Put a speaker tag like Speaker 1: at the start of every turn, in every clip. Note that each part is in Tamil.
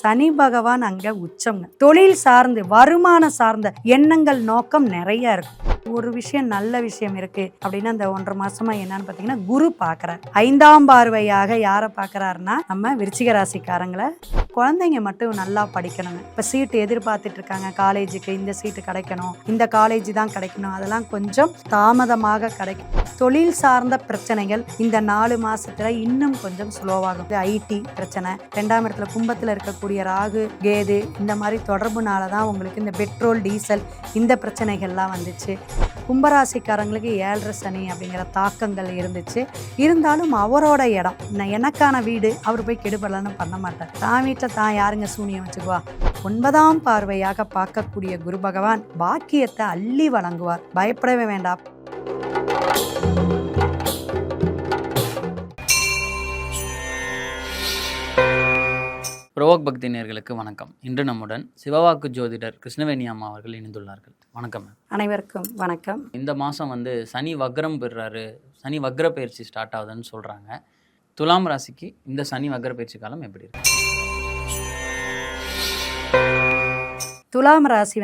Speaker 1: சனி பகவான் அங்க உச்சம்ங்க. தொழில் சார்ந்து வருமானம் சார்ந்த எண்ணங்கள் நோக்கம் நிறைய இருக்கும். ஒரு விஷயம் நல்ல விஷயம் இருக்கு அப்படின்னா அந்த 1.5 மாசமா என்னன்னு பாத்தீங்கன்னா குரு பாக்குறார். 5ஆம் பார்வையாக யாரை பாக்குறாருன்னா நம்ம விருச்சிக ராசிக்காரங்களை. குழந்தைங்க மட்டும் நல்லா படிக்கணுங்க. இப்போ சீட்டு எதிர்பார்த்துட்டு இருக்காங்க, காலேஜுக்கு இந்த சீட்டு கிடைக்கணும், இந்த காலேஜ் தான் கிடைக்கணும், அதெல்லாம் கொஞ்சம் தாமதமாக கிடைக்கும். தொழில் சார்ந்த பிரச்சனைகள் இந்த 4 மாசத்துல இன்னும் கொஞ்சம் ஸ்லோவாகும். ஐடி பிரச்சனை, 2ஆம் இடத்துல கும்பத்தில் இருக்கக்கூடிய ராகு கேது இந்த மாதிரி தொடர்புனால தான் உங்களுக்கு இந்த பெட்ரோல் டீசல் இந்த பிரச்சனைகள்லாம் வந்துச்சு. கும்பராசிக்காரங்களுக்கு 7.5 சனி அப்படிங்கிற தாக்கங்கள் இருந்துச்சு. இருந்தாலும் அவரோட இடம் எனக்கான வீடு, அவர் போய் கெடுபடலன்னு பண்ண மாட்டார். தான் வீட்டில் தான் யாருங்க சூனியம் வச்சுக்குவா. 9ஆம் பார்வையாக பார்க்கக்கூடிய குரு பகவான் பாக்கியத்தை அள்ளி வழங்குவார். பயப்படவே வேண்டாம்.
Speaker 2: புரோக் பக்தி நேயர்களுக்கு வணக்கம். இன்று நம்முடன் சிவவாக்கு ஜோதிடர் கிருஷ்ணவேணி அம்மா அவர்கள் இணைந்துள்ளார்கள். வணக்கம்.
Speaker 1: அனைவருக்கும் வணக்கம்.
Speaker 2: இந்த மாதம் சனி வக்ரம் பெறுறாரு, சனி வக்ர பயிற்சி ஸ்டார்ட் ஆகுதுன்னு சொல்கிறாங்க. துலாம் ராசிக்கு இந்த சனி வக்ர பயிற்சி காலம் எப்படி இருக்கு?
Speaker 1: துலாம் ராசி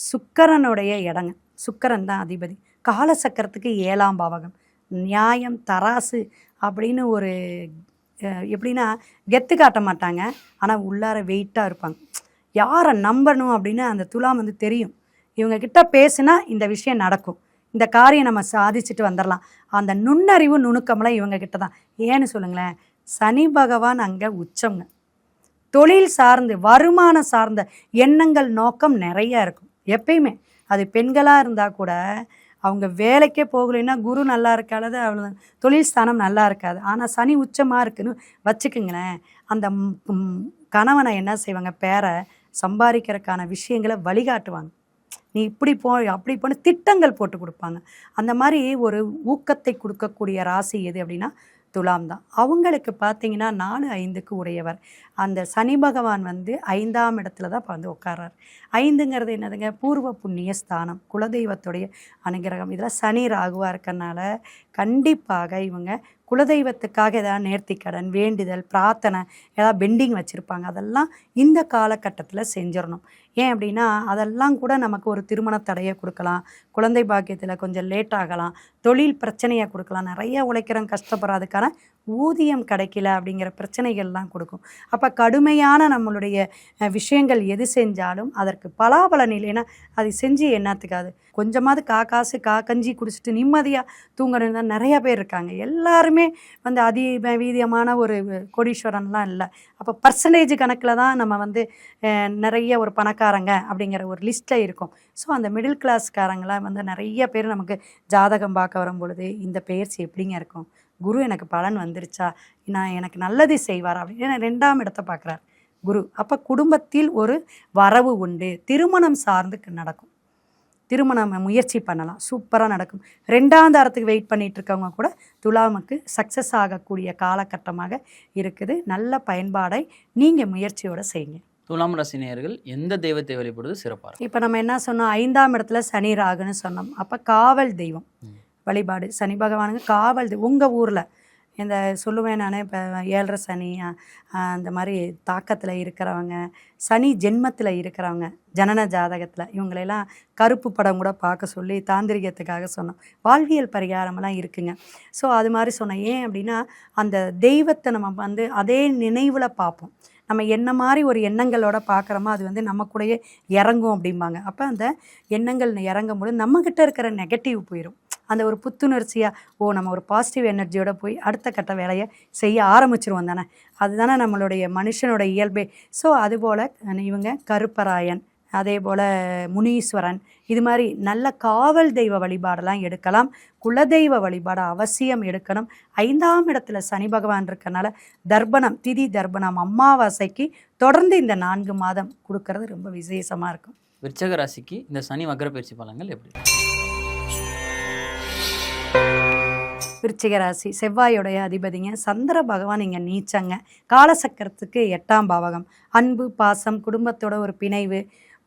Speaker 1: சுக்கிரனுடைய இடங்க. சுக்கிரன் தான் அதிபதி. காலசக்கரத்துக்கு 7ஆம் பாவகம். நியாயம் தராசு அப்படின்னு ஒரு எப்படின்னா கெத்து காட்ட மாட்டாங்க, ஆனால் உள்ளார வெயிட்டாக இருப்பாங்க. யாரை நம்பணும் அப்படின்னு அந்த துலாம் தெரியும். இவங்கக்கிட்ட பேசுனா இந்த விஷயம் நடக்கும், இந்த காரியம் நம்ம சாதிச்சுட்டு வந்துடலாம். அந்த நுண்ணறிவு நுணுக்கமெல்லாம் இவங்கக்கிட்ட தான். ஏன்னு சொல்லுங்களேன், சனி பகவான் அங்கே உச்சம்ங்க. தொழில் சார்ந்து வருமானம் சார்ந்த எண்ணங்கள் நோக்கம் நிறைய இருக்கும். எப்பயுமே அது பெண்களாக இருந்தால் கூட அவங்க வேலைக்கே போகலைன்னா குரு நல்லா இருக்காது, அவ்வளோ தொழில் ஸ்தானம் நல்லா இருக்காது. ஆனால் சனி உச்சமாக இருக்குன்னு வச்சுக்குங்களேன், அந்த கணவனை என்ன செய்வாங்க, பேரை சம்பாதிக்கிறதுக்கான விஷயங்களை வழிகாட்டுவாங்க. நீ இப்படி போ அப்படி போன திட்டங்கள் போட்டு கொடுப்பாங்க. அந்த மாதிரி ஒரு ஊக்கத்தை கொடுக்கக்கூடிய ராசி எது அப்படின்னா துலாம் தான். அவங்களுக்கு பார்த்தீங்கன்னா 4-5க்கு உடையவர். அந்த சனி பகவான் 5ஆம் இடத்துல தான் இப்போ உட்கார்றார். 5ங்கிறது என்னதுங்க, பூர்வ புண்ணிய ஸ்தானம், குலதெய்வத்துடைய அனுகிரகம். இதில் சனி ராகுவாக இருக்கறனால கண்டிப்பாக இவங்க குலதெய்வத்துக்காக ஏதாவது நேர்த்திக்கடன், வேண்டுதல், பிரார்த்தனை, ஏதாவது பெண்டிங் வச்சுருப்பாங்க. அதெல்லாம் இந்த காலகட்டத்தில் செஞ்சிடணும். ஏன் அப்படின்னா அதெல்லாம் கூட நமக்கு ஒரு திருமண தடையை கொடுக்கலாம், குழந்தை பாக்கியத்தில் கொஞ்சம் லேட் ஆகலாம், தொழில் பிரச்சனையை கொடுக்கலாம். நிறைய உழைக்கிறோம், கஷ்டப்படுறதுக்கான ஊதியம் கிடைக்கல அப்படிங்கிற பிரச்சனைகள்லாம் கொடுக்கும். அப்போ கடுமையான நம்மளுடைய விஷயங்கள் எது செஞ்சாலும் அதற்கு பலாபலன் இல்லைன்னா அது செஞ்சு என்னத்துக்காது. கொஞ்சமாவது காசு கஞ்சி குடிச்சிட்டு நிம்மதியாக தூங்கணுன்னு தான் நிறையா பேர் இருக்காங்க. எல்லாருமே அதிவீதியமான ஒரு கோடீஸ்வரன்லாம் இல்லை. அப்போ பர்சன்டேஜ் கணக்கில் தான் நம்ம நிறைய ஒரு பணக்காரங்க அப்படிங்கிற ஒரு லிஸ்ட்டில் இருக்கும். ஸோ அந்த மிடில் கிளாஸ்காரங்களாம் நிறைய பேர் நமக்கு ஜாதகம் பார்க்க வரும் பொழுது இந்த பெயர்ச்சி எப்படிங்க இருக்கும், குரு எனக்கு பலன் வந்துருச்சா, நான் எனக்கு நல்லது செய்வார் அப்படின்னு 2ஆம் இடத்தை பார்க்குறார் குரு. அப்போ குடும்பத்தில் ஒரு வரவு உண்டு, திருமணம் சார்ந்து நடக்கும், திருமணம் முயற்சி பண்ணலாம், சூப்பராக நடக்கும். 2ஆம் தாரத்துக்கு வெயிட் பண்ணிட்டு இருக்கவங்க கூட துலாமுக்கு சக்ஸஸ் ஆகக்கூடிய காலகட்டமாக இருக்குது. நல்ல பயன்பாடை நீங்கள் முயற்சியோடு செய்யுங்க.
Speaker 2: துலாம் ராசி நேயர்கள் எந்த தெய்வத்தை வழிபடுவது சிறப்பாக?
Speaker 1: இப்போ நம்ம என்ன சொன்னோம், 5ஆம் இடத்துல சனி ராகுன்னு சொன்னோம். அப்போ காவல் தெய்வம் வழிபாடு, சனி பகவானுங்க காவல் உங்கள் ஊரில் இந்த சொல்லுவேன் நான். இப்போ 7.5 சனி அந்த மாதிரி தாக்கத்தில் இருக்கிறவங்க, சனி ஜென்மத்தில் இருக்கிறவங்க, ஜனன ஜாதகத்தில் இவங்களெல்லாம் கருப்பு படம் கூட பார்க்க சொல்லி தாந்திரிகத்துக்காக சொன்னோம். வாழ்வியல் பரிகாரமெல்லாம் இருக்குங்க. ஸோ அது மாதிரி சொன்னேன். ஏன் அப்படின்னா அந்த தெய்வத்தை நம்ம அதே நினைவில் பார்ப்போம். நம்ம என்ன மாதிரி ஒரு எண்ணங்களோட பார்க்குறோமோ அது நம்ம கூடயே இறங்கும் அப்படிம்பாங்க. அப்போ அந்த எண்ணங்கள் இறங்கும் போது நம்மக்கிட்ட இருக்கிற நெகட்டிவ் போயிடும். அந்த ஒரு புத்துணர்ச்சியாக நம்ம ஒரு பாசிட்டிவ் எனர்ஜியோட போய் அடுத்த கட்ட வேலையை செய்ய ஆரம்பிச்சிருவோம் தானே. அதுதானே நம்மளுடைய மனுஷனோட இயல்பே. ஸோ அதுபோல் இவங்க கருப்பராயன், அதே போல் முனீஸ்வரன், இது மாதிரி நல்ல காவல் தெய்வ வழிபாடெல்லாம் எடுக்கலாம். குலதெய்வ வழிபாடு அவசியம் எடுக்கணும். 5ஆம் இடத்துல சனி பகவான் இருக்கனால தர்ப்பணம், திதி தர்ப்பணம் அமாவாசைக்கு தொடர்ந்து இந்த 4 மாதம் கொடுக்கறது ரொம்ப விசேஷமாக இருக்கும்.
Speaker 2: விருச்சிக ராசிக்கு இந்த சனி வக்ர பயிற்சி பலன்கள் எப்படி?
Speaker 1: விருச்சிக ராசி செவ்வாயோடைய அதிபதிங்க. சந்திர பகவான் இங்கே நீச்சங்க. காலசக்கரத்துக்கு 8ஆம் பாவகம். அன்பு, பாசம், குடும்பத்தோட ஒரு பிணைவு,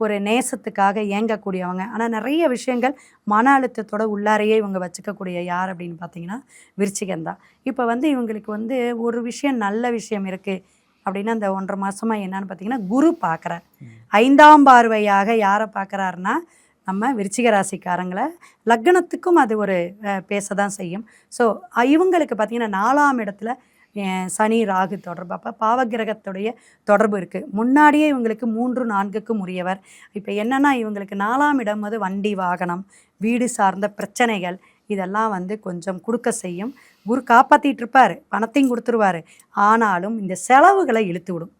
Speaker 1: ஒரு நேசத்துக்காக ஏங்கக்கூடியவங்க. ஆனால் நிறைய விஷயங்கள் மன அழுத்தத்தோட உள்ளாரையே இவங்க வச்சுக்கக்கூடிய யார் அப்படின்னு பார்த்தீங்கன்னா விருச்சிகந்தான். இப்போ இவங்களுக்கு ஒரு விஷயம் நல்ல விஷயம் இருக்குது, அப்படின்னா அந்த 1.5 மாதமாக என்னன்னு பார்த்தீங்கன்னா குரு பார்க்குறார். 5ஆம் பார்வையாக யாரை பார்க்குறாருன்னா நம்ம விருச்சிக ராசிக்காரங்களை. லக்னத்துக்கும் அது ஒரு பேச தான் செய்யும். ஸோ இவங்களுக்கு பார்த்திங்கன்னா 4ஆம் இடத்துல சனி ராகு தொடர்பு, அப்போ பாவகிரகத்துடைய தொடர்பு இருக்குது. முன்னாடியே இவங்களுக்கு 3, 4க்கும் உரியவர். இப்போ என்னென்னா இவங்களுக்கு 4ஆம் இடம் வந்து வண்டி வாகனம் வீடு சார்ந்த பிரச்சனைகள் இதெல்லாம் வந்து கொஞ்சம் கொடுக்க செய்யும். குரு காப்பாற்றிட்டு இருப்பார், பணத்தையும் கொடுத்துருவார். ஆனாலும் இந்த செலவுகளை இழுத்து விடும்.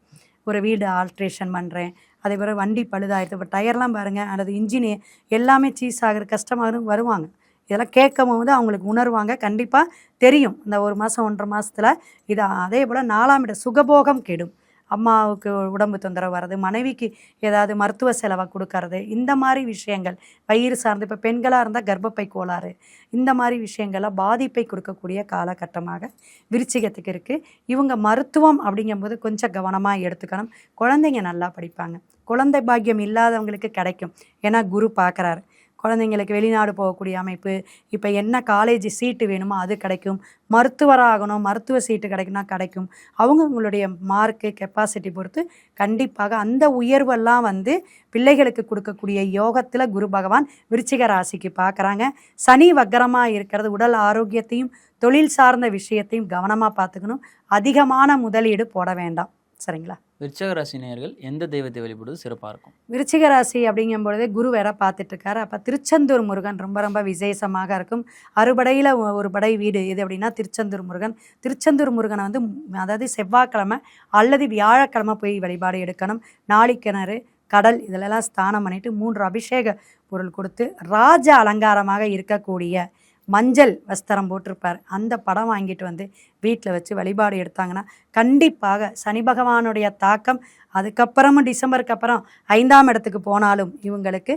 Speaker 1: ஒரு வீடு ஆல்ட்ரேஷன் பண்ணுறேன், அதே போல் வண்டி பழுதாயிடுது, இப்போ டயர்லாம் பாருங்கள், அல்லது இன்ஜினு எல்லாமே சீஸ் ஆகிற கஸ்டமரும் வருவாங்க. இதெல்லாம் கேட்கும் போது அவங்களுக்கு உணர்வாங்க, கண்டிப்பாக தெரியும். இந்த 1 மாதம் 1.5 மாதத்தில் இது. அதே போல் 4ஆம் இடம் சுகபோகம் கெடும். அம்மாவுக்கு உடம்பு தொந்தரவு வர்றது, மனைவிக்கு ஏதாவது மருத்துவ செலவை கொடுக்கறது, இந்த மாதிரி விஷயங்கள் வயிறு சார்ந்து, இப்போ பெண்களாக இருந்தால் கர்ப்பப்பை கோளாறு, இந்த மாதிரி விஷயங்கள்லாம் பாதிப்பை கொடுக்கக்கூடிய காலகட்டமாக விருச்சிகத்துக்கு இருக்குது. இவங்க மருத்துவம் அப்படிங்கும்போது கொஞ்சம் கவனமாக எடுத்துக்கணும். குழந்தைங்க நல்லா படிப்பாங்க. குழந்தை பாக்கியம் இல்லாதவங்களுக்கு கிடைக்கும், ஏன்னா குரு பார்க்குறாரு. குழந்தைங்களுக்கு வெளிநாடு போகக்கூடிய அமைப்பு, இப்போ என்ன காலேஜ் சீட்டு வேணுமோ அது கிடைக்கும். மருத்துவராகணும், மருத்துவ சீட்டு கிடைக்குன்னா கிடைக்கும். அவங்களுடைய மார்க்கு கெப்பாசிட்டி பொறுத்து கண்டிப்பாக அந்த உயர்வெல்லாம் வந்து பிள்ளைகளுக்கு கொடுக்கக்கூடிய யோகத்தில் குரு பகவான் விருச்சிக ராசிக்கு பார்க்குறாங்க. சனி வக்கரமாக இருக்கிறது உடல் ஆரோக்கியத்தையும் தொழில் சார்ந்த விஷயத்தையும் கவனமாக பார்த்துக்கணும். அதிகமான முதலீடு போட வேண்டாம். சரிங்களா?
Speaker 2: விருச்சிக ராசி நேயர்கள் எந்த தெய்வத்தை வழிபடுவது சிறப்பாக இருக்கும்?
Speaker 1: விருச்சிக ராசி அப்படிங்கும்பொழுதே குரு வேற பார்த்துட்ருக்காரு. அப்போ திருச்செந்தூர் முருகன் ரொம்ப ரொம்ப விசேஷமாக இருக்கும். அறுபடையில் ஒரு படை வீடு எது அப்படின்னா திருச்செந்தூர் முருகன். திருச்செந்தூர் முருகனை வந்து அதாவது செவ்வாய்க்கிழமை அல்லது வியாழக்கிழமை போய் வழிபாடு எடுக்கணும். நாளிக்கிணறு, கடல் இதிலெல்லாம் ஸ்நானம் பண்ணிவிட்டு 3 அபிஷேக பொருள் கொடுத்து ராஜ அலங்காரமாக இருக்கக்கூடிய மஞ்சள் வஸ்திரம் போட்டிருப்பார், அந்த படம் வாங்கிட்டு வந்து வீட்டில் வச்சு வழிபாடு எடுத்தாங்கன்னா கண்டிப்பாக சனி பகவானுடைய தாக்கம், அதுக்கப்புறமும் டிசம்பருக்கு அப்புறம் 5ஆம் இடத்துக்கு போனாலும் இவங்களுக்கு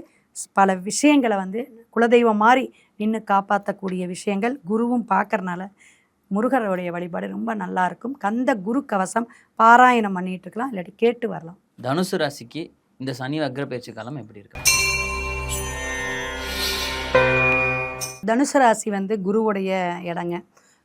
Speaker 1: பல விஷயங்களை வந்து குலதெய்வம் மாதிரி நின்று காப்பாற்றக்கூடிய விஷயங்கள் குருவும் பார்க்கறனால முருகருடைய வழிபாடு ரொம்ப நல்லாயிருக்கும். கந்த குரு கவசம் பாராயணம் பண்ணிட்டு இருக்கலாம், இல்லாட்டி கேட்டு வரலாம்.
Speaker 2: தனுசு ராசிக்கு இந்த சனி வக்ர பயிற்சி காலம் எப்படி இருக்கு?
Speaker 1: தனுசு ராசி வந்து குருவுடைய இடங்க.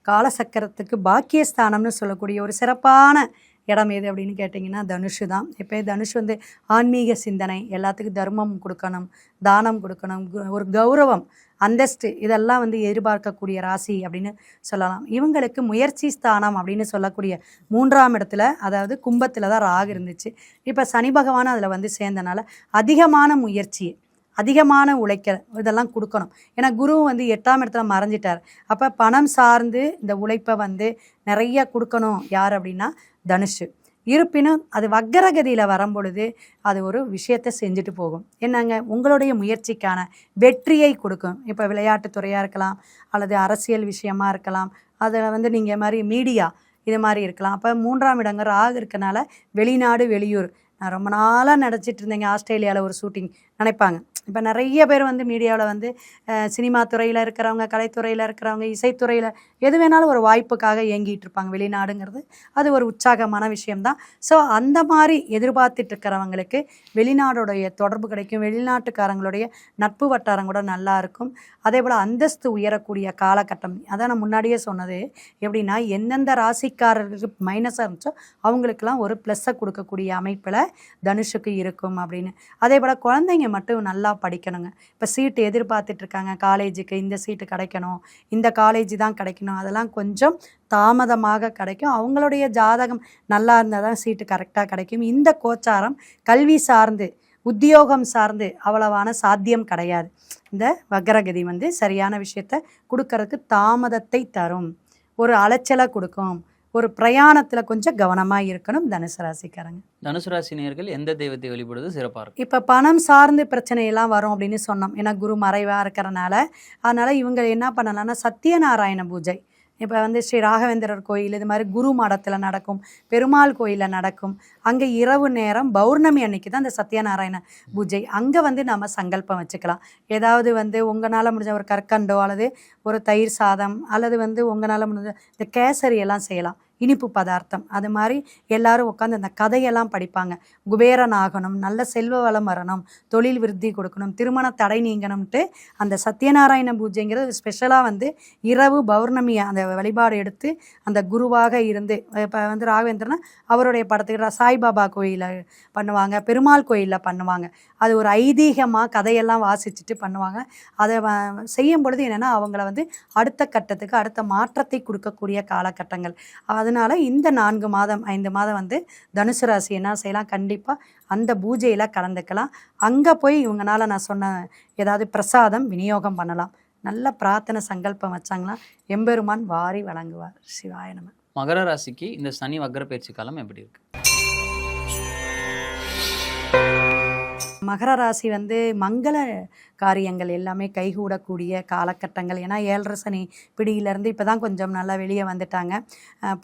Speaker 1: காலசக்கரத்துக்கு பாக்கியஸ்தானம்னு சொல்லக்கூடிய ஒரு சிறப்பான இடம் எது அப்படின்னு கேட்டிங்கன்னா தனுஷு தான். இப்போ தனுஷ் வந்து ஆன்மீக சிந்தனை, எல்லாத்துக்கும் தர்மம் கொடுக்கணும், தானம் கொடுக்கணும், ஒரு கௌரவம், அந்தஸ்து இதெல்லாம் வந்து எதிர்பார்க்கக்கூடிய ராசி அப்படின்னு சொல்லலாம். இவங்களுக்கு முயற்சி ஸ்தானம் அப்படின்னு சொல்லக்கூடிய 3ஆம் இடத்துல, அதாவது கும்பத்தில் தான் ராகு இருந்துச்சு. இப்போ சனி பகவான் அதில் வந்து சேர்ந்தனால அதிகமான முயற்சி, அதிகமான உழைக்க இதெல்லாம் கொடுக்கணும். ஏன்னா குரு வந்து 8ஆம் இடத்துல மறைஞ்சிட்டார். அப்போ பணம் சார்ந்து இந்த உழைப்பை வந்து நிறைய கொடுக்கணும். யார் அப்படின்னா தனுஷு. இருப்பினும் அது வக்கரகதியில் வரும்பொழுது அது ஒரு விஷயத்தை செஞ்சுட்டு போகும். என்னங்க, உங்களுடைய முயற்சிக்கான வெற்றியை கொடுக்கும். இப்போ விளையாட்டுத்துறையாக இருக்கலாம், அல்லது அரசியல் விஷயமா இருக்கலாம், அதில் வந்து நீங்கள் மாதிரி மீடியா இது மாதிரி இருக்கலாம். அப்போ 3ஆம் இடங்க ராகு இருக்கனால வெளிநாடு வெளியூர், நான் ரொம்ப நாளாக நினச்சிட்டு இருந்தேங்க ஆஸ்திரேலியாவில் ஒரு ஷூட்டிங் நினைப்பாங்க. இப்போ நிறைய பேர் வந்து மீடியாவில் வந்து சினிமா துறையில் இருக்கிறவங்க, கலைத்துறையில் இருக்கிறவங்க, இசைத்துறையில் எது வேணாலும் ஒரு வாய்ப்புக்காக இயங்கிட்டு இருப்பாங்க. வெளிநாடுங்கிறது அது ஒரு உற்சாகமான விஷயம்தான். ஸோ அந்த மாதிரி எதிர்பார்த்துட்டு இருக்கிறவங்களுக்கு வெளிநாடுடைய தொடர்பு கிடைக்கும். வெளிநாட்டுக்காரங்களுடைய நட்பு வட்டாரம் கூட நல்லா இருக்கும். அதே போல் அந்தஸ்து உயரக்கூடிய காலகட்டம். அதான் நான் முன்னாடியே சொன்னது. எப்படின்னா எந்தெந்த ராசிக்காரர்களுக்கு மைனஸாக இருந்துச்சோ அவங்களுக்கெல்லாம் ஒரு ப்ளஸ்ஸை கொடுக்கக்கூடிய அமைப்பில் தனுஷுக்கு இருக்கும் அப்படின்னு. அதே போல் குழந்தைங்க மட்டும் நல்லா படிக்கணுங்க. இப்போ சீட்டு எதிர்பார்த்துட்டு இருக்காங்க, காலேஜுக்கு இந்த சீட்டு கிடைக்கணும், இந்த காலேஜ் தான் கிடைக்கணும், அதெல்லாம் கொஞ்சம் தாமதமாக கிடைக்கும். அவங்களுடைய ஜாதகம் நல்லா இருந்தால் தான் சீட்டு கரெக்டாக கிடைக்கும். இந்த கோச்சாரம் கல்வி சார்ந்து, உத்தியோகம் சார்ந்து அவ்வளவான சாத்தியம் கிடையாது. இந்த வக்கரகதி வந்து சரியான விஷயத்தை கொடுக்கறதுக்கு தாமதத்தை தரும், ஒரு அலைச்சலை கொடுக்கும். ஒரு பிரயாணத்தில் கொஞ்சம் கவனமாக இருக்கணும் தனுசு ராசிக்காரங்க.
Speaker 2: தனுசு ராசி நேயர்கள் எந்த தெய்வத்தை வழிபடுவது சிறப்பாக இருக்கும்?
Speaker 1: இப்போ பணம் சார்ந்து பிரச்சனையெல்லாம் வரும் அப்படின்னு சொன்னோம். ஏன்னா குரு மறைவாக இருக்கிறனால. அதனால் இவங்க என்ன பண்ணலாம்னா சத்யநாராயண பூஜை, இப்போ வந்து ஸ்ரீ ராகவேந்திரர் கோயில் இது மாதிரி குரு மடத்தில் நடக்கும், பெருமாள் கோயிலில் நடக்கும். அங்கே இரவு நேரம் பௌர்ணமி அன்னைக்கு தான் இந்த சத்யநாராயண பூஜை. அங்கே வந்து நம்ம சங்கல்பம் வச்சுக்கலாம். ஏதாவது வந்து உங்களால் முடிஞ்ச ஒரு கற்கண்டோ அல்லது ஒரு தயிர் சாதம் அல்லது வந்து உங்களால் முடிஞ்ச இந்த கேசரி எல்லாம் செய்யலாம். இனிப்பு பதார்த்தம், அது மாதிரி எல்லாரும் உட்காந்து அந்த கதையெல்லாம் படிப்பாங்க. குபேரன் ஆகணும், நல்ல செல்வ வளம் வரணும், தொழில் விருத்தி கொடுக்கணும், திருமண தடை நீங்கணும்ட்டு அந்த சத்யநாராயண பூஜைங்கிறது ஸ்பெஷலாக வந்து இரவு பௌர்ணமி அந்த வழிபாடு எடுத்து அந்த குருவாக இருந்து, இப்போ வந்து ராகவேந்திரனா அவருடைய படத்துக்கு சாய்பாபா கோயிலில் பண்ணுவாங்க, பெருமாள் கோயிலில் பண்ணுவாங்க. அது ஒரு ஐதீகமாக கதையெல்லாம் வாசிச்சுட்டு பண்ணுவாங்க. அதை செய்யும் பொழுது என்னென்னா அவங்கள வந்து அடுத்த கட்டத்துக்கு அடுத்த மாற்றத்தை கொடுக்கக்கூடிய காலகட்டங்கள். அதனால் இந்த 4 மாதம் 5 மாதம் வந்து தனுசு ராசி என்ன செய்யலாம், கண்டிப்பாக அந்த பூஜையில் கலந்துக்கலாம். அங்கே போய் இவங்கனால நான் சொன்ன ஏதாவது பிரசாதம் விநியோகம் பண்ணலாம். நல்ல பிரார்த்தனை சங்கல்பம் வச்சாங்களா எம்பெருமான் வாரி வழங்குவார். சிவாய நம.
Speaker 2: மகர ராசிக்கு இந்த சனி வக்ர பயிற்சி காலம் எப்படி இருக்கு?
Speaker 1: மகர ராசி வந்து மங்கள காரியங்கள் எல்லாமே கைகூடக்கூடிய காலகட்டங்கள். ஏன்னா 7.5 சனி பிடியிலேருந்து இப்போ தான் கொஞ்சம் நல்லா வெளியே வந்துட்டாங்க.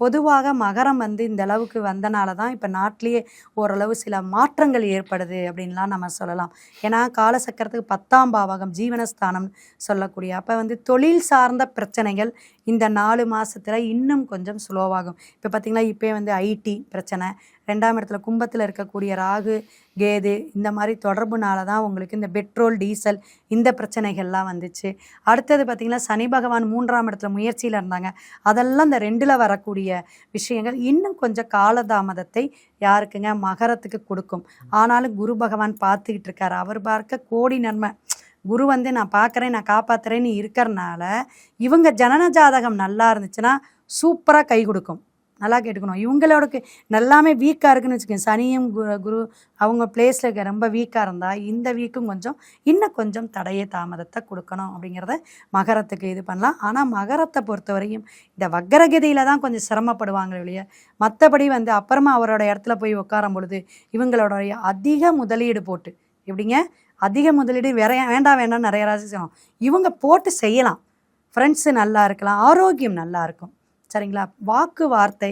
Speaker 1: பொதுவாக மகரம் வந்து இந்த அளவுக்கு வந்தனால தான் இப்போ நாட்டிலேயே ஓரளவு சில மாற்றங்கள் ஏற்படுது அப்படின்லாம் நம்ம சொல்லலாம். ஏன்னா காலசக்கரத்துக்கு 10ஆம் பாவகம் ஜீவனஸ்தானம் சொல்லக்கூடிய அப்போ வந்து தொழில் சார்ந்த பிரச்சனைகள் இந்த 4 மாதத்தில் இன்னும் கொஞ்சம் ஸ்லோவாகும். இப்போ பார்த்திங்கன்னா இப்போ வந்து ஐடி பிரச்சனை, 2ஆம் இடத்துல கும்பத்தில் இருக்கக்கூடிய ராகு கேது இந்த மாதிரி தொடர்புனால தான் உங்களுக்கு இந்த பெட்ரோல் டீசல் இந்த பிரச்சனைகள்லாம் வந்துச்சு. அடுத்தது பார்த்திங்கன்னா சனி பகவான் 3ஆம் இடத்துல முயற்சியில் இருந்தாங்க. அதெல்லாம் இந்த 2ல் வரக்கூடிய விஷயங்கள் இன்னும் கொஞ்சம் காலதாமதத்தை யாருக்குங்க மகரத்துக்கு கொடுக்கும். ஆனாலும் குரு பகவான் பார்த்துக்கிட்டு இருக்காரு. அவர் பார்க்க கோடி நன்மை. குரு வந்து நான் பார்க்குறேன் நான் காப்பாற்றுறேன்னு இருக்கிறனால இவங்க ஜனன ஜாதகம் நல்லா இருந்துச்சுன்னா சூப்பராக கை கொடுக்கும். நல்லா கேட்டுக்கணும். இவங்களோட நல்லாமே வீக்காக இருக்குன்னு வச்சுக்கோங்க. சனியும் குரு அவங்க பிளேஸில் இருக்க ரொம்ப வீக்காக இருந்தால் இந்த வீக்கும் இன்னும் கொஞ்சம் தடையை தாமதத்தை கொடுக்கணும் அப்படிங்கிறத மகரத்துக்கு இது பண்ணலாம். ஆனால் மகரத்தை பொறுத்தவரையும் இந்த வக்கரகதியில் தான் கொஞ்சம் சிரமப்படுவாங்க இல்லையா. மற்றபடி வந்து அப்புறமா அவரோட இடத்துல போய் உட்காரும் பொழுது இவங்களோடைய அதிக முதலீடு போட்டு எப்படிங்க அதிக முதலீடு வேண்டாம் நிறைய ராசி செய்யணும். இவங்க போட்டு செய்யலாம். ஃப்ரெண்ட்ஸு நல்லா இருக்கலாம், ஆரோக்கியம் நல்லா இருக்கும். சரிங்களா. வாக்கு வார்த்தை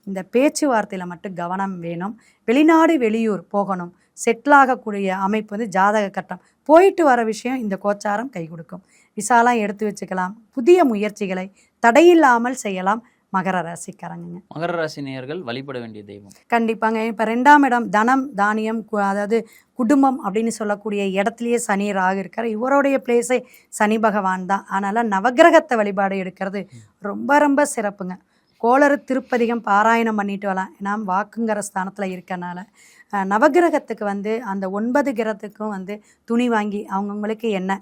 Speaker 1: இந்த பேச்சுவார்த்தையில் மட்டும் கவனம் வேணும். வெளிநாடு வெளியூர் போகணும், செட்டில் ஆகக்கூடிய அமைப்பு வந்து ஜாதக கட்டம் போயிட்டு வர விஷயம் இந்த கோச்சாரம் கை கொடுக்கும். விசாலாம் எடுத்து வச்சுக்கலாம். புதிய முயற்சிகளை தடையில்லாமல் செய்யலாம். மகர ராசிக்காரங்க.
Speaker 2: மகர ராசி நேயர்கள் வழிபட வேண்டிய தெய்வம்
Speaker 1: கண்டிப்பாங்க. இப்போ 2ஆம் இடம் தனம் தானியம் அதாவது குடும்பம் அப்படின்னு சொல்லக்கூடிய இடத்துலையே சனி ராகு இருக்கார். இவருடைய பிளேஸே சனி பகவான் தான். அதனால் நவகிரகத்தை வழிபாடு எடுக்கிறது ரொம்ப ரொம்ப சிறப்புங்க. கோளறு திருப்பதிகம் பாராயணம் பண்ணிட்டு வரலாம். ஏன்னா வாக்குங்கிற ஸ்தானத்தில் இருக்கனால நவகிரகத்துக்கு வந்து அந்த 9 கிரகத்துக்கும் வந்து துணி வாங்கி அவங்கவுங்களுக்கு என்ன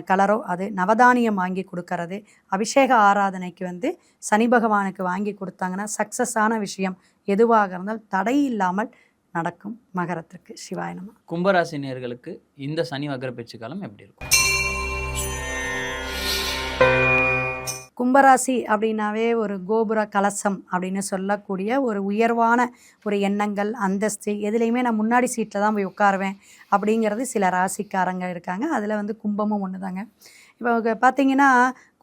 Speaker 1: கலரோ அது நவதானியம் வாங்கி கொடுக்கறது. அபிஷேக ஆராதனைக்கு வந்து சனி பகவானுக்கு வாங்கி கொடுத்தாங்கன்னா சக்ஸஸான விஷயம் எதுவாக இருந்தால் தடை இல்லாமல் நடக்கும் மகரத்திற்கு. சிவாய நம.
Speaker 2: கும்பராசி நேயர்களுக்கு இந்த சனி வக்ர பயிற்சி காலம் எப்படி இருக்கும்?
Speaker 1: கும்பராசி அப்படின்னாவே ஒரு கோபுர கலசம் அப்படின்னு சொல்லக்கூடிய ஒரு உயர்வான ஒரு எண்ணங்கள் அந்தஸ்து எதுலேயுமே நான் முன்னாடி சீட்டில் தான் போய் உட்காருவேன் அப்படிங்கிறது சில ராசிக்காரங்க இருக்காங்க. அதில் வந்து கும்பமும் ஒன்று தாங்க. இப்போ பார்த்தீங்கன்னா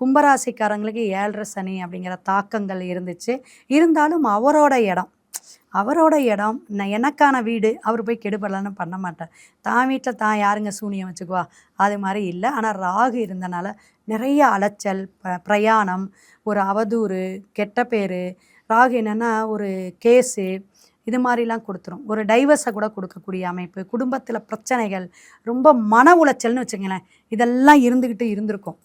Speaker 1: கும்பராசிக்காரங்களுக்கு 7.5 சனி அப்படிங்கிற தாக்கங்கள் இருந்துச்சு. இருந்தாலும் அவரோட இடம் எனக்கான வீடு அவர் போய் கெடுபடலான்னு பண்ண மாட்டார். தான் வீட்டில் தான் யாருங்க சூனியம் வச்சுக்குவா அது மாதிரி இல்லை. ஆனால் ராகு இருந்தனால நிறைய அலைச்சல் பிரயாணம் ஒரு அவதூறு கெட்ட பேர். ராகு என்னென்னா ஒரு கேஸு இது மாதிரிலாம் கொடுத்துரும். ஒரு டைவர்ஸை கூட கொடுக்கக்கூடிய அமைப்பு. குடும்பத்தில் பிரச்சனைகள் ரொம்ப மன உளைச்சல்னு வச்சுங்களேன். இதெல்லாம் இருந்திருக்கும்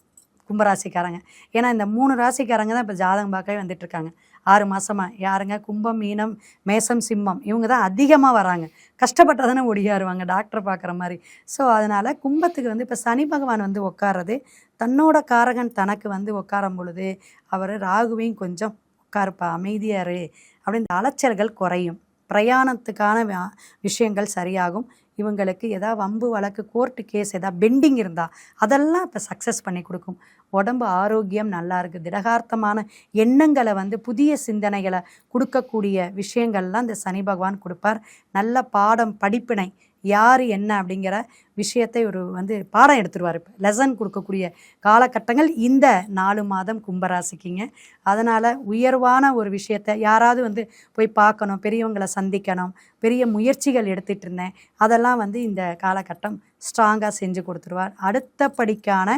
Speaker 1: கும்பராசிக்காரங்க. ஏன்னா இந்த 3 ராசிக்காரங்க தான் இப்போ ஜாதகம் பார்க்கவே வந்துட்டுருக்காங்க 6 மாதமாக. யாருங்க? கும்பம் மீனம் மேசம் சிம்மம் இவங்க தான் அதிகமாக வராங்க. கஷ்டப்பட்டாதானே ஒடியாருவாங்க டாக்டரை பார்க்குற மாதிரி. ஸோ அதனால் கும்பத்துக்கு வந்து இப்போ சனி பகவான் வந்து உட்கார்றது தன்னோட காரகன் தனக்கு வந்து உட்காரும் பொழுது அவர் ராகுவையும் கொஞ்சம் உட்காருப்பா அமைதியாரு அப்படின்னு அலைச்சல்கள் குறையும். பிரயாணத்துக்கான விஷயங்கள் சரியாகும். இவங்களுக்கு எதாவது வம்பு வழக்கு கோர்ட்டு கேஸ் எதாவது பெண்டிங் இருந்தால் அதெல்லாம் இப்போ சக்ஸஸ் பண்ணி கொடுக்கும். உடம்பு ஆரோக்கியம் நல்லா இருக்குது. திடகார்த்தமான எண்ணங்களை வந்து புதிய சிந்தனைகளை கொடுக்கக்கூடிய விஷயங்கள்லாம் இந்த சனி பகவான் கொடுப்பார். நல்ல பாடம் படிப்பினை யார் என்ன அப்படிங்கிற விஷயத்தை ஒரு வந்து பாடம் எடுத்துருவார். இப்போ லெசன் கொடுக்கக்கூடிய காலகட்டங்கள் இந்த 4 மாதம் கும்பராசிக்குங்க. அதனால் உயர்வான ஒரு விஷயத்தை யாராவது வந்து போய் பார்க்கணும், பெரியவங்களை சந்திக்கணும், பெரிய முயற்சிகள் எடுத்துகிட்டு இருந்தேன், அதெல்லாம் வந்து இந்த காலகட்டம் ஸ்ட்ராங்காக செஞ்சு கொடுத்துருவார். அடுத்த படிக்கான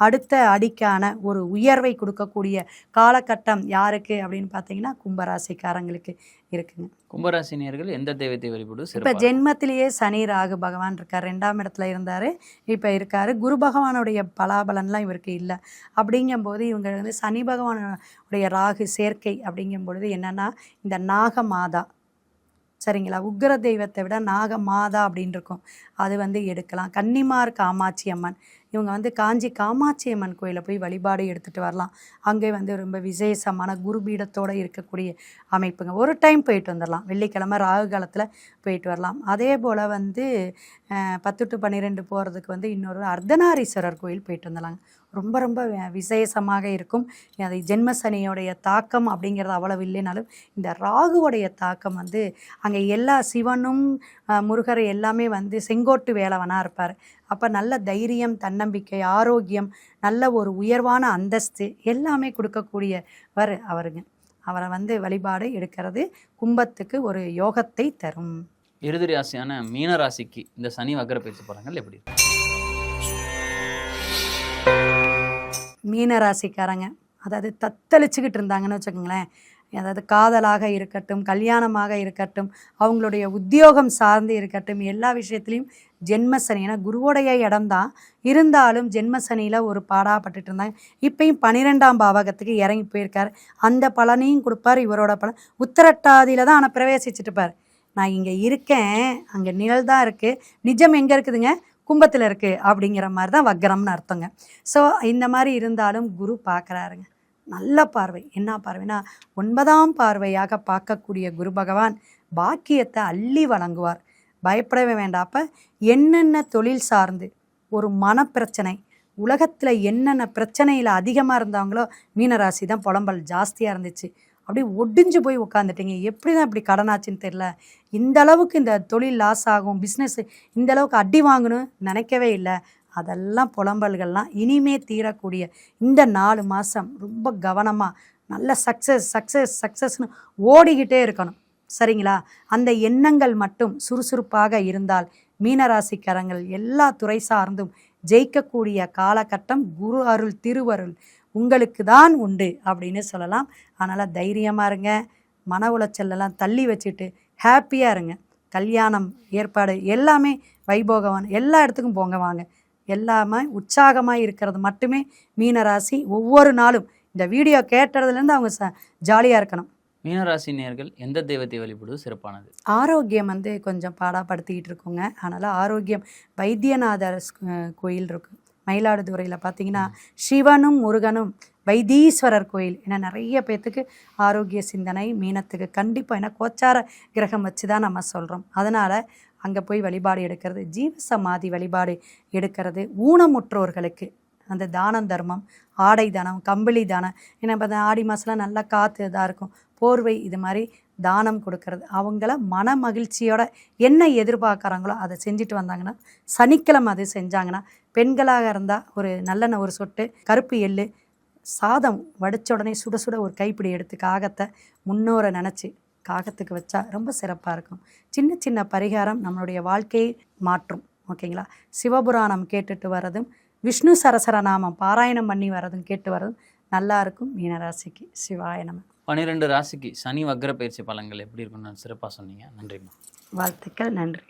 Speaker 1: அடுத்த அடிக்கான ஒரு உயர்வை கொடுக்கக்கூடிய காலகட்டம் யாருக்கு அப்படின்னு பார்த்தீங்கன்னா கும்பராசிக்காரங்களுக்கு இருக்குங்க.
Speaker 2: கும்பராசினியர்கள் எந்த தெய்வத்தை வழிபடு
Speaker 1: இப்போ
Speaker 2: சிறப்பாக?
Speaker 1: ஜென்மத்திலேயே சனி ராகு பகவான் இருக்கார், 2ஆம் இடத்துல இருந்தார், இப்போ இருக்கார். குரு பகவானுடைய பலாபலன்லாம் இவருக்கு இல்லை. அப்படிங்கும்போது இவங்க வந்து சனி பகவானுடைய ராகு சேர்க்கை அப்படிங்கும்பொழுது என்னென்னா இந்த நாகமாதா, சரிங்களா, உக்கிர தெய்வத்தை விட நாகமாதா அப்படின்னு இருக்கும், அது வந்து எடுக்கலாம். கன்னிமார் காமாட்சி அம்மன், இவங்க வந்து காஞ்சி காமாட்சி அம்மன் கோயிலை போய் வழிபாடு எடுத்துகிட்டு வரலாம். அங்கே வந்து ரொம்ப விசேஷமான குருபீடத்தோடு இருக்கக்கூடிய அமைப்புங்க. ஒரு டைம் போயிட்டு வந்துடலாம், வெள்ளிக்கிழமை ராகு காலத்தில் போயிட்டு வரலாம். அதே போல் வந்து 10 to 12 போகிறதுக்கு வந்து இன்னொரு அர்த்தநாரீஸ்வரர் கோயில் போயிட்டு வந்துடலாங்க. ரொம்ப ரொம்ப விசேஷமாக இருக்கும். அது ஜென்மசனியோடைய தாக்கம் அப்படிங்கிறது அவ்வளவு இல்லைனாலும் இந்த ராகுவோடைய தாக்கம் வந்து அங்கே எல்லா சிவனும் முருகர் எல்லாமே வந்து செங்கோட்டு வேலவனாக இருப்பார். அப்போ நல்ல தைரியம், தன்னம்பிக்கை, ஆரோக்கியம், நல்ல ஒரு உயர்வான அந்தஸ்து எல்லாமே கொடுக்கக்கூடியவர் அவருங்க. அவரை வந்து வழிபாடு எடுக்கிறது கும்பத்துக்கு ஒரு யோகத்தை தரும்.
Speaker 2: இறுதி ராசியான மீன ராசிக்கு இந்த சனி வக்ர பயிற்சி பலன்கள் எப்படி இருக்கு?
Speaker 1: மீன ராசிக்காரங்க அதாவது தத்தளிச்சுக்கிட்டு இருந்தாங்கன்னு வச்சுக்கோங்களேன், அதாவது காதலாக இருக்கட்டும், கல்யாணமாக இருக்கட்டும், அவங்களுடைய உத்தியோகம் சார்ந்து இருக்கட்டும், எல்லா விஷயத்துலையும் ஜென்மசனி, ஏன்னா குருவோடைய இடம்தான் இருந்தாலும் ஜென்மசனியில் ஒரு பாடாப்பட்டுட்டு இருந்தாங்க. இப்பயும் 12ஆம் பாவகத்துக்கு இறங்கி போயிருக்கார். அந்த பலனையும் கொடுப்பார். இவரோட பலன் உத்தரட்டாதியில் தான் ஆனால் பிரவேசிச்சுட்டு இருப்பார். நான் இங்கே இருக்கேன், அங்கே நிழல் தான் இருக்குது, நிஜம் எங்கே இருக்குதுங்க, கும்பத்தில் இருக்குது அப்படிங்கிற மாதிரி தான் வக்ரம்னு அர்த்தங்க. ஸோ இந்த மாதிரி இருந்தாலும் குரு பார்க்குறாருங்க, நல்ல பார்வை. என்ன பார்வைனா 9ஆம் பார்வையாக பார்க்கக்கூடிய குரு பகவான் பாக்கியத்தை அள்ளி வழங்குவார். பயப்படவே வேண்டாம். அப்போ என்னென்ன தொழில் சார்ந்து ஒரு மனப்பிரச்சனை, உலகத்தில் என்னென்ன பிரச்சனையில் அதிகமாக இருந்தவங்களோ மீனராசி தான் புலம்பல் ஜாஸ்தியாக இருந்துச்சு, அப்படியே ஒடிஞ்சு போய் உட்காந்துட்டீங்க, எப்படி தான் இப்படி கடனாச்சுன்னு தெரில, இந்த அளவுக்கு இந்த தொழில் லாஸ் ஆகும், பிஸ்னஸ் இந்த அளவுக்கு அடி வாங்கணும் நினைக்கவே இல்லை, அதெல்லாம் புலம்பல்கள்லாம் இனிமே தீரக்கூடிய இந்த 4 மாதம் ரொம்ப கவனமாக நல்ல சக்ஸஸ்னு ஓடிக்கிட்டே இருக்கணும். சரிங்களா? அந்த எண்ணங்கள் மட்டும் சுறுசுறுப்பாக இருந்தால் மீனராசிக்காரங்கள் எல்லா துறை சார்ந்தும் ஜெயிக்கக்கூடிய காலகட்டம் குரு அருள் திருவருள் உங்களுக்கு தான் உண்டு அப்படின்னு சொல்லலாம். அதனால் தைரியமாக இருங்க, மன உளைச்சலெல்லாம் தள்ளி வச்சுட்டு ஹாப்பியாக இருங்க. கல்யாணம் ஏற்பாடு எல்லாமே வைபோகவான் எல்லா இடத்துக்கும் போங்க வாங்க, எல்லாமே உற்சாகமாக இருக்கிறது மட்டுமே மீனராசி. ஒவ்வொரு நாளும் இந்த வீடியோ கேட்டதுலேருந்து அவங்க ஜாலியாக இருக்கணும்.
Speaker 2: மீனராசினியர்கள் எந்த தெய்வத்தை வழிபடுவது சிறப்பானது?
Speaker 1: ஆரோக்கியம் வந்து கொஞ்சம் பாடாப்படுத்திக்கிட்டு இருக்குங்க. அதனால் ஆரோக்கியம் வைத்தியநாதர் கோயில் இருக்குது மயிலாடுதுறையில். பார்த்தீங்கன்னா சிவனும் முருகனும் வைத்தீஸ்வரர் கோயில், ஏன்னா நிறைய பேர்த்துக்கு ஆரோக்கிய சிந்தனை மீனத்துக்கு கண்டிப்பாக, ஏன்னா கோச்சார கிரகம் வச்சு தான் நம்ம சொல்கிறோம். அதனால் அங்கே போய் வழிபாடு எடுக்கிறது, ஜீவசமாதி வழிபாடு எடுக்கிறது, ஊனமுற்றோர்களுக்கு அந்த தானம் தர்மம், ஆடை தானம், கம்பளி தானம், ஏன்னா இப்போ ஆடி மாதம்லாம் நல்லா காற்று இதாக இருக்கும், போர்வை, இது மாதிரி தானம் கொடுக்கறது. அவங்கள மன மகிழ்ச்சியோட என்ன எதிர்பார்க்குறாங்களோ அதை செஞ்சுட்டு வந்தாங்கன்னா, சனிக்கிழமை அது செஞ்சாங்கன்னா, பெண்களாக இருந்தால் ஒரு நல்லெண்ணெய் ஒரு சொட்டு, கருப்பு எள்ளு, சாதம் வடித்த உடனே சுட சுட ஒரு கைப்பிடி எடுத்து காகத்தை முன்னோரை நினச்சி காகத்துக்கு வச்சா ரொம்ப சிறப்பாக இருக்கும். சின்ன சின்ன பரிகாரம் நம்மளுடைய வாழ்க்கையை மாற்றும். ஓகேங்களா? சிவபுராணம் கேட்டுட்டு வர்றதும் விஷ்ணு சரசரநாமம் பாராயணம் பண்ணி வர்றதும் கேட்டு வர்றதும் நல்லா இருக்கும் மீனராசிக்கு. சிவாய நம.
Speaker 2: 12 ராசிக்கு சனி வக்ர பயிற்சி பலன்கள் எப்படி இருக்குன்னு சிறப்பாக சொன்னீங்க. நன்றிம்மா.
Speaker 1: வாழ்த்துக்கள். நன்றி.